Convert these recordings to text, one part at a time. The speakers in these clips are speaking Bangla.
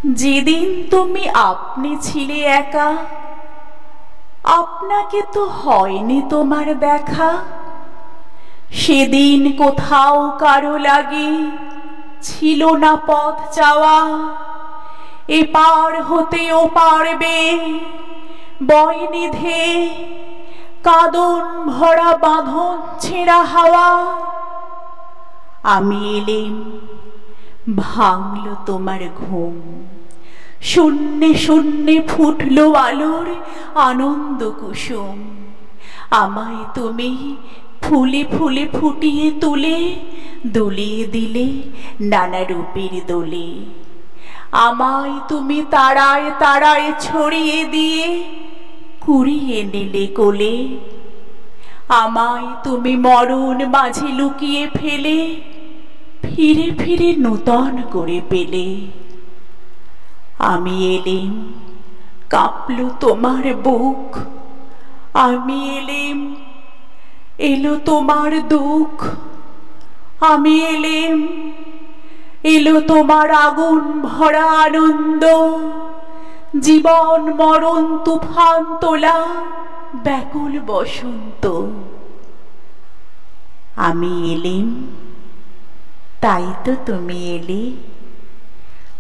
যেদিন তুমি আপনি ছিলে একা, আপনাকে তো হয়নি তোমার দেখা। সেদিন কোথাও কারো লাগে ছিল না পথ যাওয়া। এপার হতে ওপার বেয়ে বয় নিধে কাঁদন ভরা বাঁধন ছেঁড়া হাওয়া। আমি এলেম, ভাঙল তোমার ঘুম, শূন্যে শূন্যে ফুটলো আলোর আনন্দ কুসুম। আমায় তুমি ফুলে ফুলে ফুটিয়ে তুলে দুলিয়ে দিলে নানা রূপের দোলে। আমায় তুমি তারায় তারায় ছড়িয়ে দিয়ে কুড়িয়ে নিলে কোলে। আমায় তুমি মরণ মাঝে লুকিয়ে ফেলে ফিরে ফিরে নূতন করে পেলে। আমি এলেম, কাঁপলো তোমার বুক। আমি এলেম, এলো তোমার দুঃখ। আমি এলেম, এলো তোমার আগুন ভরা আনন্দ। জীবন মরণ তুফান তোলা ব্যাকুল বসন্ত। আমি এলেম, তাই তো তুমি এলে।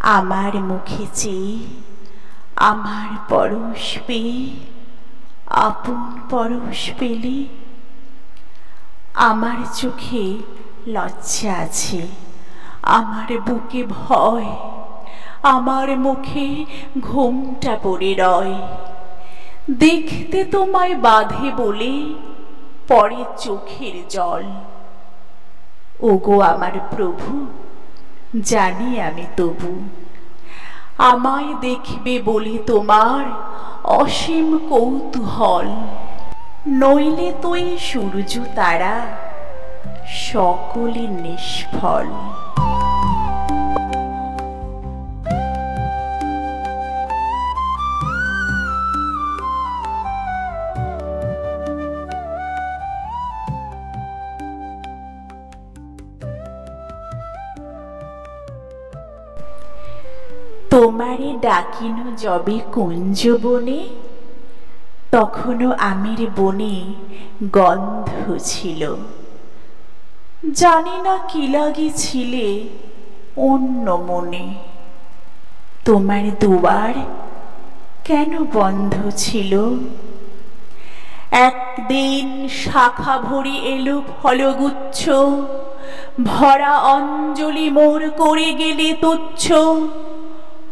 আমার মুখে চেয়ে আমার পরশ পেয়ে আপন পরশ পেলে। আমার চোখে লজ্জা আছে, আমার বুকে ভয়, আমার মুখে ঘোমটা পড়ে রয়। দেখতে তোমায় বাঁধে বলে পড়ে চোখের জল। ওগো আমার প্রভু, জানি আমি তবু আমায় দেখবে বলে তোমার অসীম কৌতূহল। নইলে তো এই সূর্য তারা সকলে নিষ্ফল। তোমারে ডাকিন যবে কুঞ্জ বনে, তখনও আমের বনে গন্ধ ছিল। জানি না কি লাগিছিলে অন্য মনে। তোমার দুয়ার কেন বন্ধ ছিল? একদিন শাখা ভরি এলো ফলগুচ্ছ, ভরা অঞ্জলি মোর করে গেলে তুচ্ছ।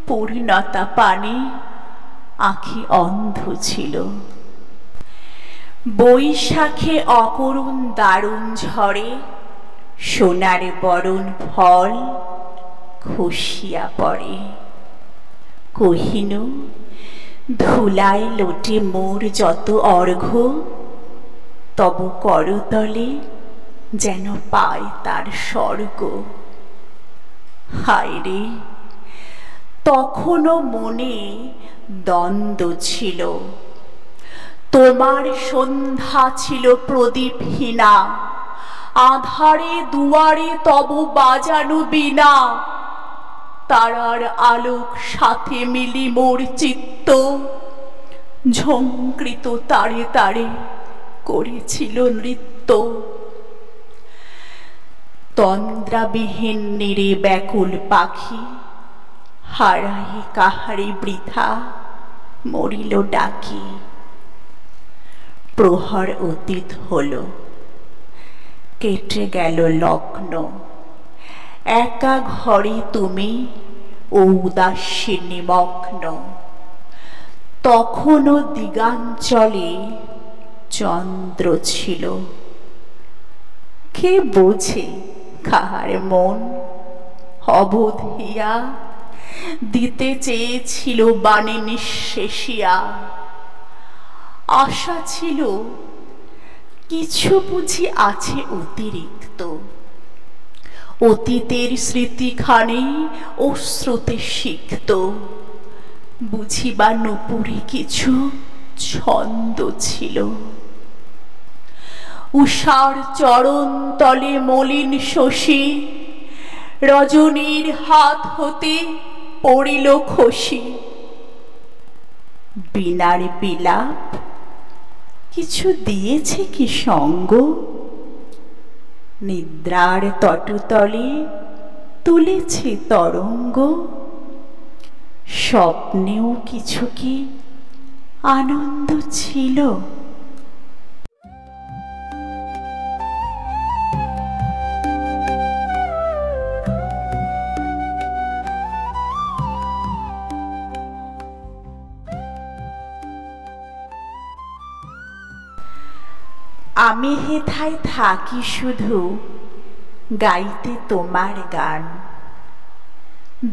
পূর্ণতা পানে আঁখি অন্ধ ছিল। বৈশাখে অকরুণ দারুণ ঝড়ে সোনার বরণ ফল খসিয়া পড়ে। কহিনু ধুলায় লোটে মোর যত অর্ঘ্য, তব করতলে যেন পায় তার স্বর্গ। হায় রে, তখনও মনে দ্বন্দ্ব ছিল। তোমার সন্ধ্যা ছিল প্রদীপহীনা, আধারে দুয়ারে তব বাজানো বীণা। তারার আলোক সাথে মিলি মোর চিত্ত, ঝংকৃত তারে তারে করেছিল নৃত্য। তন্দ্রাবিহীন নিরে ব্যাকুল পাখি, হারাই কাহারে বৃথা মরিল ডাকি। প্রহর অতীত হলো, কেটে গেল লগ্ন। একা ঘরে তুমি ও উদাসী নিমগ্ন। তখনও দিগাঞ্চলে চন্দ্র ছিল। কে বোঝে কাহার মন অবোধ হিয়া দিতে চেয়েছিল বাণী নিঃশেষিয়া। আশা ছিল কিছু বুঝি আছে অতিরিক্ত, অতীতের স্মৃতিখানি ও স্রোতে সিক্ত। বুঝিবা নূপুরে কিছু ছন্দ ছিল। উষার চরণ তলে মলিন শশী রজনীর হাত হতে পড়িল খসি। বিনার বিলাপ কিছু দিয়েছে কি সঙ্গ? নিদ্রার তটতলে তুলেছে তরঙ্গ। স্বপ্নেও কিছু কি আনন্দ ছিল? আমি হেথায় থাকি শুধু গাইতে তোমার গান।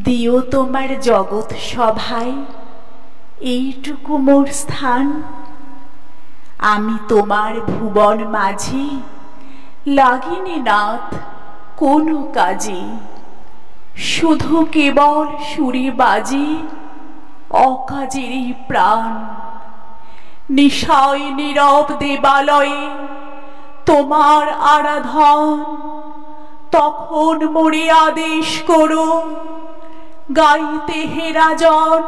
দিও তোমার জগৎ সভায় এইটুকু মোর স্থান। আমি তোমার ভুবন মাঝি লাগিনি নাথ কোনো কাজে। শুধু কেবল সুরে বাজে অকাজেরই প্রাণ। নিশায় নীরব দেবালয়ে তোমার আরাধন। তখন মোরে আদেশ করো গাইতে হে রাজন।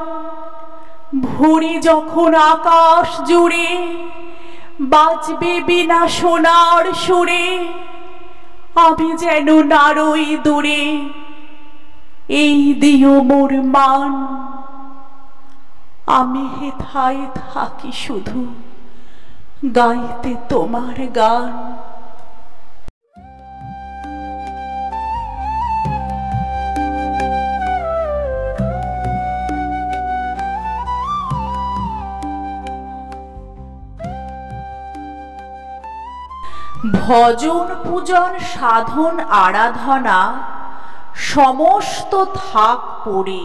ভোরে যখন আকাশ জুড়ে বাজবে বীণা সোনার সুরে, আমি যেন নারই দূরে এই দিও মোর মান। আমি হেথায় থাকি শুধু গাইতে তোমার গান। ভজন পূজন সাধন আরাধনা সমস্ত থাক পড়ে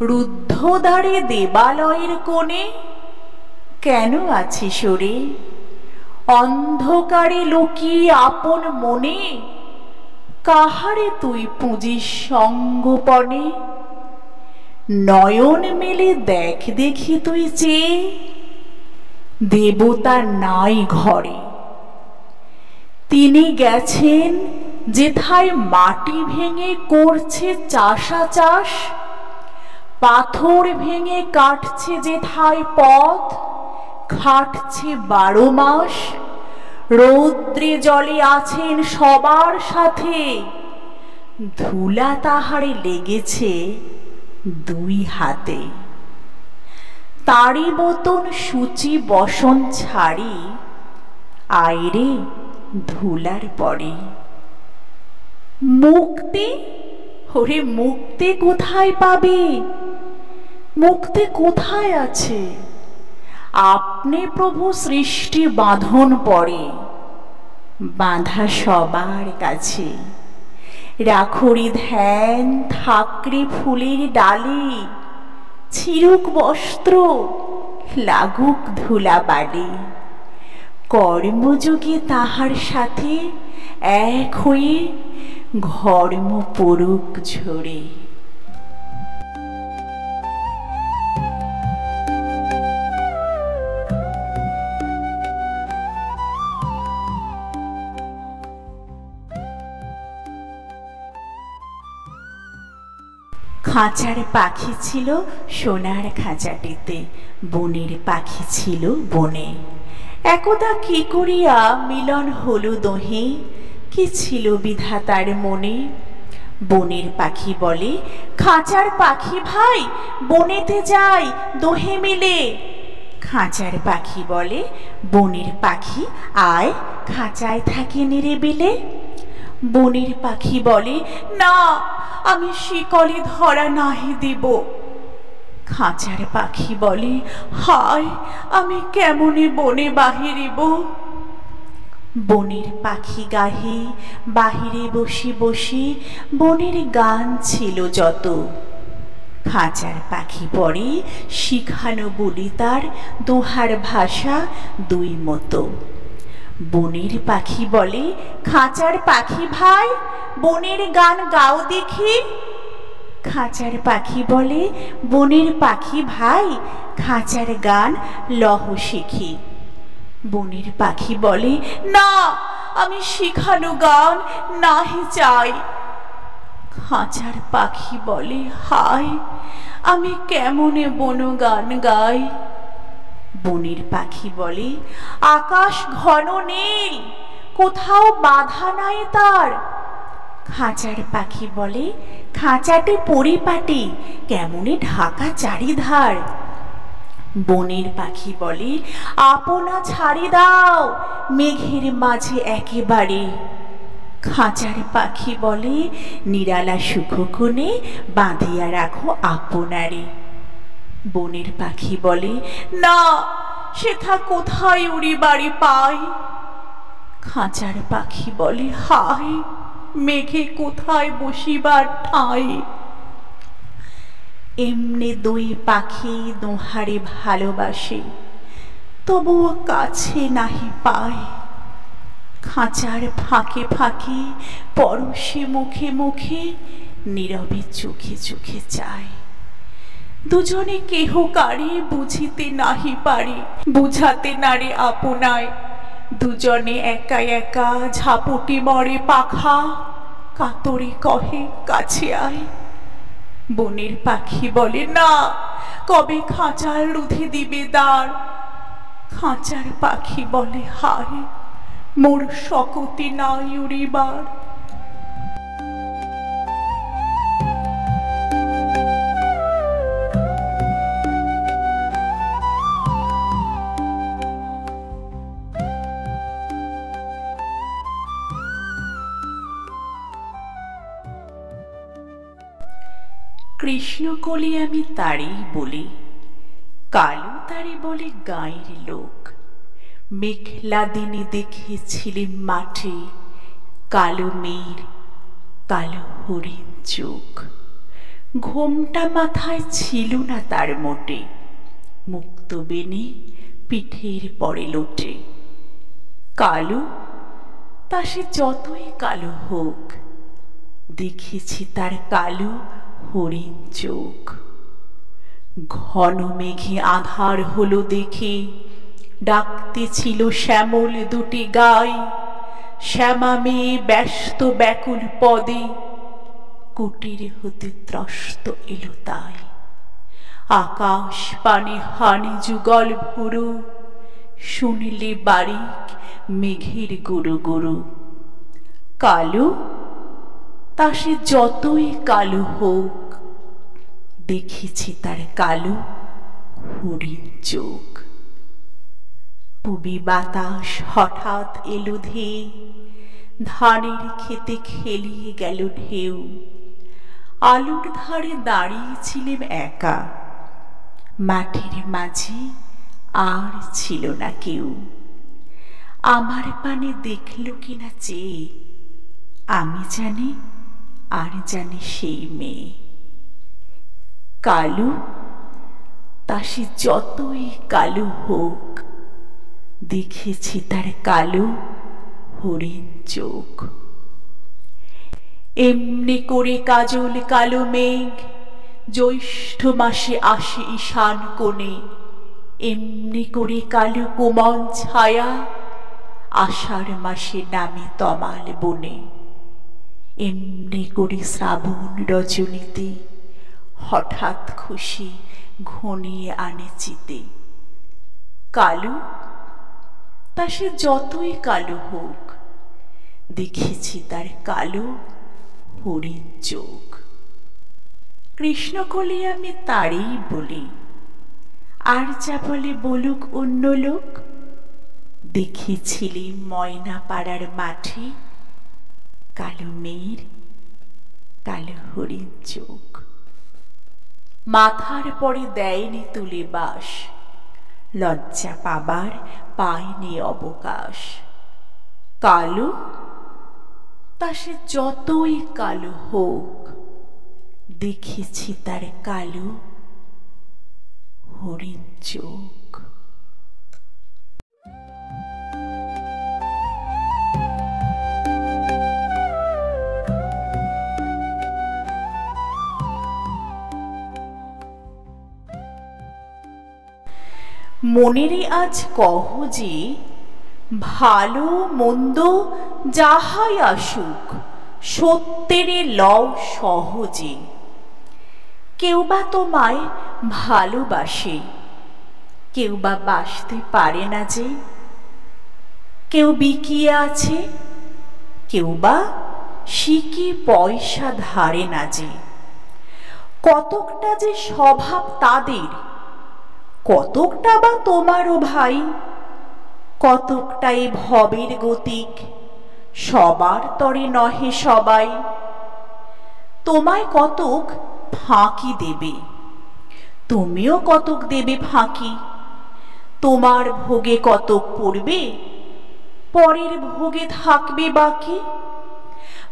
রুদ্ধদ্বারে দেবালয়ের কোণে কেন আছি সরে? অন্ধকারে লুকিয়ে আপন মনে কাহারে তুই পুঁজিস সঙ্গোপনে? নয়ন মেলে দেখ দেখি তুই চেয়ে দেবতা নাই ঘরে। তিনি গেছেন যেথায় মাটি ভেঙে করছে চাষা চাষ। পাথর ভেঙে কাটছে যেথায় পথ খাটছে 12 মাস। রৌদ্রে জলে আছেন সবার সাথে ধুলা তাহারে লেগেছে 2 হাতে। তারই মতন সূচি বসন ছাড়ি আইরে ধুলার পরে। মুক্তি, ওরে মুক্তি কোথায় পাবে? মুক্তি কোথায় আছে? আপনি প্রভু সৃষ্টি বাঁধন পড়ে বাঁধা সবার কাছে। রাখরি ধ্যান থাকরে ফুলের ডালে ছিড়ুক বস্ত্র লাগুক ধুলা বালি। কর্মযোগে তাহার সাথে এক হয়ে ঘর্ম পড়ুক ঝরে। খাঁচার পাখি ছিল সোনার খাঁচাটিতে, বনের পাখি ছিল বনে। একদা কি করিয়া মিলন হলো দোহে, কি ছিল বিধাতার মনে। বনের পাখি বলে খাঁচার পাখি ভাই বনেতে যাই দোহে মিলে। খাঁচার পাখি বলে বনের পাখি আয় খাঁচায় থাকি নিরিবিলে। বনের পাখি বলে না আমি শিকলে ধরা নাহি দিব। খাঁচার পাখি বলে হায় আমি কেমনে বনে বাহিরিব। বনের পাখি গাহে বাহিরে বসি বসি বনের গান ছিল যত। খাঁচার পাখি পরে শিখানো বলি তার দোহার ভাষা 2 মতো। বনের পাখি বলে খাঁচার পাখি ভাই বনের গান গাও দেখি। খাঁচার পাখি বলে বনের পাখি ভাই খাঁচার গান লহ শিখি। বনের পাখি বলে না আমি শিখানো গান নাহি চাই। খাঁচার পাখি বলে হায়, আমি কেমনে বনগান গাই। বনের পাখি বলে আকাশ ঘন নীল, কোথাও বাধা নাই তার। খাঁচার পাখি বলে খাঁচাটে পরিপাটি, কেমনে ঢাকা চারিধার। বনের পাখি বলে আপনা ছাড়ি দাও, মেঘের মাঝে একেবারে। খাঁচার পাখি বলে নিরালা সুখ কোণে, বাঁধিয়া রাখো আপনারে। বনের পাখি বলে না, সেথা কোথায় উড়ি বাড়ি পাই। খাঁচার পাখি বলে হায়, মেঘে কোথায় বসিবার ঠাঁই। এমনি দুই পাখি দোহারে ভালোবাসে, তবুও কাছে নাহি পায়। খাঁচার ফাঁকে ফাঁকে, পরশে মুখে মুখে, নীরবে চোখে চোখে চায়। দুজনে কেহ কারে বুঝিতে নাহি পারে, বুঝাতে নারে আপনায়। দুজনে একা একা ঝাপটি মরে পাখা, কাতরে কহে কাছে আয়। বনের পাখি বলে না, কবে খাঁচার রুধে দিবে দ্বার। খাঁচার পাখি বলে হায়, মোর শকতি নাই উড়িবার। কৃষ্ণকলি আমি তারেই বলি, কালু তারে বলে গাঁয়ের লোক। মেঘলা দিনে দেখেছিলেন মাঠে, কালো মেয়ের কালো হরিণ চোখ। ঘোমটা মাথায় ছিল না তার মোটে, মুক্ত বেনে পিঠের পরে লোটে। কালো তা সে যতই কালো হোক, দেখেছি তার কালো হরিণ চোখ। ঘন মেঘে আধার হলো দেখে, ডাকতে ছিল শ্যামল দুটি গাই। শ্যামা মেয়ে ব্যস্ত ব্যাকুল পদে, কুটির হতে ত্রস্ত এলো তাই। আকাশ পানে হানি যুগল ভুরু, শুনিলে বারিক মেঘের গুরু গুরু। কালো তা সে যতই কালো হোক, দেখেছি তার কালো হরিণ চোখ। পুবি বাতাস হঠাৎ এলো ধেয়ে, ধানের খেতে খেলিয়ে গেল ঢেউ। আলুর ধারে দাঁড়িয়েছিলেম একা, মাঠের মাঝে আর ছিল না কেউ। আমার পানে দেখল কিনা চেয়ে, আমি জানি আর জানি সেই মেয়ে। কালো তা সে যতই কালো হোক, দেখেছি তার কালো হরিণ চোখ। এমনি করে কাজল কালো মেঘ, জ্যৈষ্ঠ মাসে আসে ঈশান কোণে। এমনি করে কালো কোমল ছায়া, আষাঢ় মাসে নামে তমাল বনে। এমনি করে শ্রাবণ রজনীতে, হঠাৎ খুশি ঘনিয়ে আনে চিতে। কালো তা সে যতই কালো হোক, দেখেছি তার কালো হরিণ চোখ। কৃষ্ণকলি আমি তারেই বলি, আর যা বলে বলুক অন্য লোক। দেখেছিলি ময়না পাড়ার মাঠে, কালো মেয়ের কালো হরিণ চোখ। মাথার পরে দেয়নি তুলে বাস, লজ্জা পাবার পায়নি অবকাশ। কালো তা সে যতই কালো হোক, দেখেছি তার কালো হরিণ চোখ। মনেরে আজ কহ যে, ভালো মন্দ যাহাই আসুক, সত্যেরে লও সহজে। কেউ বা তোমায় ভালোবাসে, কেউ বা বাসতে পারে না যে। কেউ বিকিয়ে আছে, কেউ বা শিখে পয়সা ধারে না যে। কতকটা যে স্বভাব তাদের, কতকটা বা তোমারও ভাই। কতকটাই ভবের গতিক, সবার তরে নহে সবাই। তোমায় কতক ফাঁকি দেবে, তুমিও কতক দেবে ফাঁকি। তোমার ভোগে কতক পড়বে, পরের ভোগে থাকবে বাকি।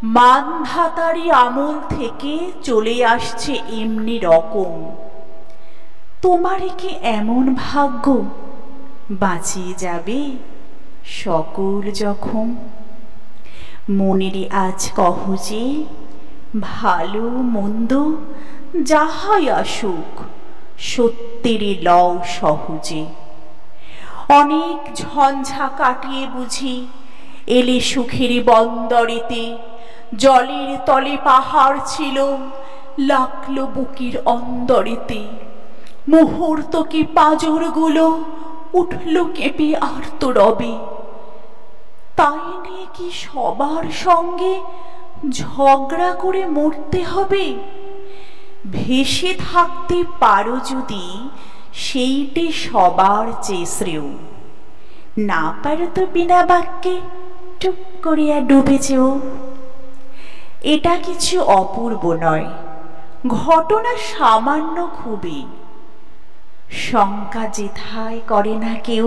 মানধাতারি আমল থেকে চলে আসছে এমনি রকম। তোমারই কি এমন ভাগ্য, বাঁচিয়ে যাবে সকল জখম। মনেরই আজ কহ যে, ভালো মন্দ যাহাই আসুক, সত্যেরে লও সহজে। অনেক ঝঞ্ঝা কাটিয়ে বুঝি এলে সুখের বন্দরেতে। জলের তলে পাহাড় ছিল, লাগলো বুকের অন্দরেতে। মুহূর্ত কি পাঁজরগুলো উঠল কেঁপে আর্তরবে। তাই নিয়ে কি সবার সঙ্গে ঝগড়া করে মরতে হবে? ভেসে থাকতে পারো যদি সেইটি সবার চেয়ে শ্রেয়। না পারো তো বিনা বাক্যে টুপ করিয়া ডুবে যেও। এটা কিছু অপূর্ব নয়, ঘটনা সামান্য খুবই। শঙ্কা যেথায় করে না কেউ,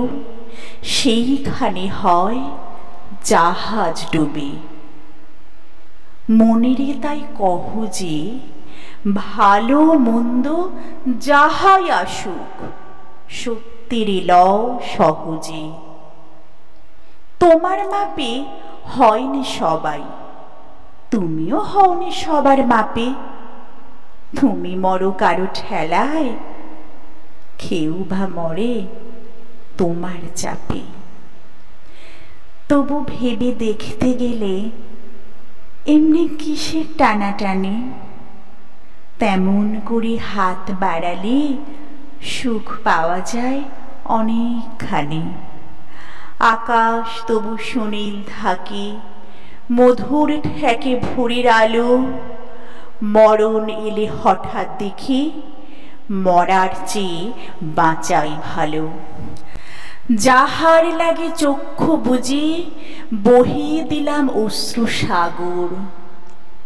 সেইখানে হয় জাহাজ ডুবে। মনেরে তাই কহ যে, ভালো মন্দ যাহাই আসুক, সত্যেরে লও সহজে। তোমার মাপে হয়নি সবাই, তুমিও হওনি সবার মাপে। তুমি মরো কারো ঠেলায়, কেউ বা মরে তোমার চাপে। তবু ভেবে দেখতে গেলে এমনি কিসের টানাটানি। তেমন করে হাত বাড়ালে সুখ পাওয়া যায় অনেকখানি। আকাশ তবু সুনীল থাকে, মধুর ঠেকে ভোরের আলো। মরণ এলে হঠাৎ দেখি, মরার চেয়ে বাঁচাই ভালো। যাহার লাগে চক্ষু বুজি বহিয়ে দিলাম অশ্রু সাগর।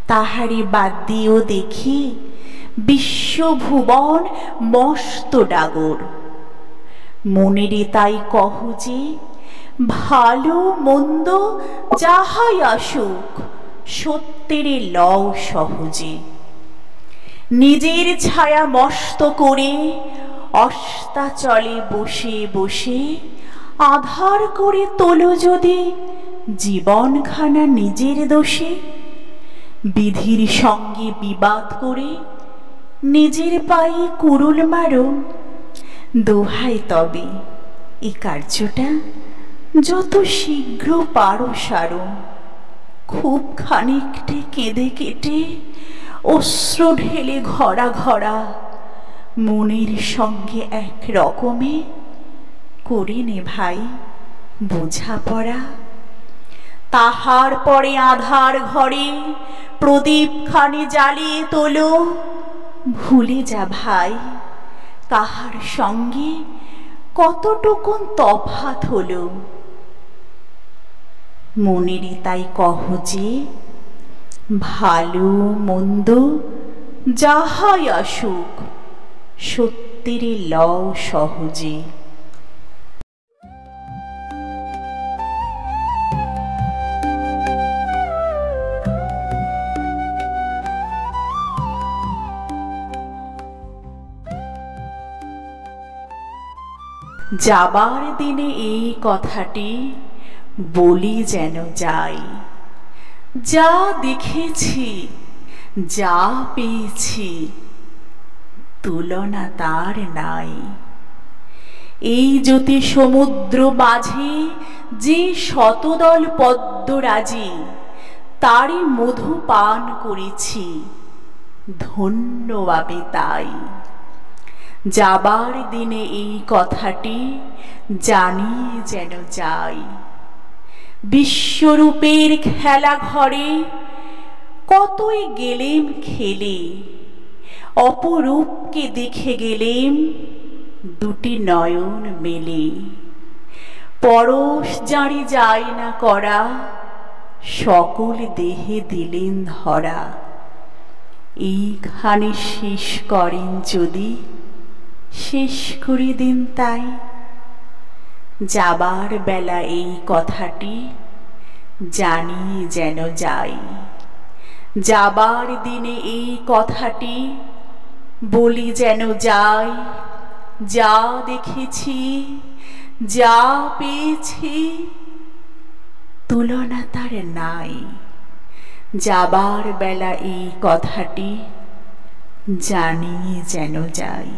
তাহারে বাদ দিয়েও দেখি বিশ্বভুবন মস্ত ডাগর। মনেরে তাই কহ যে, ভালো মন্দ যাহাই আসুক, সত্যেরে লও সহজে। নিজের ছায়া মস্ত করে অস্তাচলে বসে বসে আধার করে তোলো যদি জীবনখানা নিজের দোষে। বিধির সঙ্গে বিবাদ করে নিজের পায়ে কুড়ুল মারো। দোহাই তবে এই কার্যটা যত শীঘ্র পারো সারো। খুব খানিকটে কেঁদে কেটে অশ্রু ঢেলে ঘরা ঘরা মনের সঙ্গে এক রকমে করে নে ভাই বোঝাপড়া। তাহার পরে আধার ঘরে প্রদীপখানি জ্বালিয়ে তোলো। ভুলে যা ভাই কাহার সঙ্গে কতটুকুন তফাৎ হলো। মনেরই তাই কহ যে, ভালো মন্দ যাহাই আসুক, সত্যেরে লও সহজে। যাবার দিনে এই কথাটি বলি যেন যাই। যা দেখেছি যা পেয়েছি তুলনা তার নাই। এই জ্যোতি সমুদ্র মাঝে যে শতদল পদ্মরাজি, তারই মধু পান করেছি, ধন্য আমি তাই। যাবার দিনে এই কথাটি জানিয়ে যেন যাই। বিশ্বরূপের খেলা ঘরে কতই গেলেম খেলে, অপরূপকে দেখে গেলেম দুটি নয়ন মেলে। পরশ জারি যায় না করা, সকল দেহে দিলেন ধরা। এইখানে শেষ করেন যদি, শেষ করে দিন তাই। যাবার বেলা এই কথাটি জানিয়ে যেন যাই। যাবার দিনে এই কথাটি বলি যেন যাই। যা দেখেছি, যা পেয়েছি, তুলনা তার নাই। যাবার বেলা এই কথাটি জানিয়ে যেন যাই।